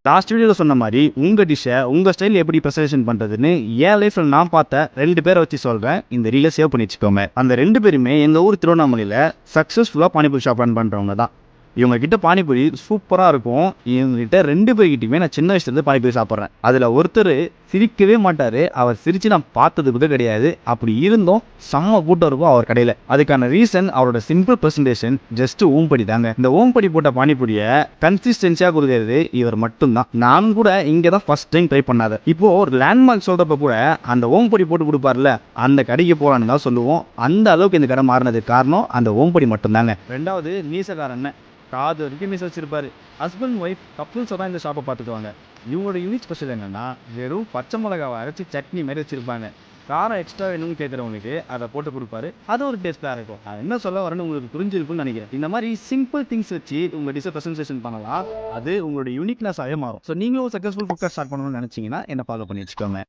Last வீடியோவில் சொன்ன மாதிரி உங்கள் டிஷ்ஷை உங்கள் ஸ்டைல் எப்படி ப்ரெசன்டேஷன் பண்ணுறதுன்னு என் லைஃப்பில் நான் பார்த்த 2 பேரை வச்சு சொல்கிறேன். இந்த ரீலை சேவ் பண்ணி வச்சுக்கோங்க. அந்த 2 பேருமே எங்கள் ஊர் திருவண்ணாமலையில் சக்ஸஸ்ஃபுல்லாக பானிபூரி ஷாப் ரன் பண்ணுறவங்க தான். இவங்க கிட்ட பானிபூரி சூப்பராக இருக்கும். இவங்ககிட்ட 2 பேர்கிட்டையுமே நான் சின்ன வயசுலேருந்து பானிபூரி சாப்பிட்றேன். அதில் ஒருத்தர் சிரிக்கவே மாட்டார். அவர் சிரித்து நான் பார்த்தது கூட கிடையாது. அப்படி இருந்தும் செம்ம கூட்டம் இருக்கும் அவர் கடையில். அதுக்கான ரீசன் அவரோட சிம்பிள் ப்ரெசன்டேஷன், ஜஸ்ட் ஓம்படி தாங்க. இந்த ஓம்படி போட்ட பானிபூரியை கன்சிஸ்டன்சியாக கொடுக்கறது இவர் மட்டும்தான். நானும் கூட இங்கே தான் ஃபர்ஸ்ட் டைம் ட்ரை பண்ணாத. இப்போ ஒரு லேண்ட்மார்க் சொல்கிறப்ப கூட அந்த ஓம்படி போட்டு கொடுப்பார்ல, அந்த கடைக்கு போகலான்னு தான் சொல்லுவோம். அந்த அளவுக்கு இந்த கடை மாறினதுக்கு காரணம் அந்த ஓம்படி மட்டும்தாங்க. 2வது மீசக்காரன் காது வரைக்கும் மீச வச்சிருப்பாரு. ஹஸ்பண்ட் ஒய்ஃப் கப்புள்ஸை தான் இந்த ஷாப்பை பார்த்துக்குவாங்க. இவங்களோட யூனிக் ஸ்பெஷல் என்னன்னா, வெறும் பச்சை மிளகாவை அரைச்சி சட்னி மாதிரி வச்சிருப்பாங்க. காரம் எக்ஸ்ட்ரா வேணும்னு கேட்குறவங்களுக்கு அதை போட்டு கொடுப்பாரு. அது ஒரு டேஸ்ட்டாக இருக்கும். அது என்ன சொல்ல வரேன்னு உங்களுக்கு புரிஞ்சிருக்குன்னு நினைக்கிறேன். இந்த மாதிரி சிம்பிள் திங்ஸ் வச்சு உங்கள் டிஷ்ஷை ப்ரெசன்டேஷன் பண்ணலாம். அது உங்களோட யூனிக்னஸாகவே மாறும். ஸோ நீங்களும் சக்ஸஸ்ஃபுல் குக்கர் ஸ்டார்ட் பண்ணணும்னு நினச்சிங்கன்னா என்ன ஃபாலோ பண்ணி வச்சுக்கோங்க.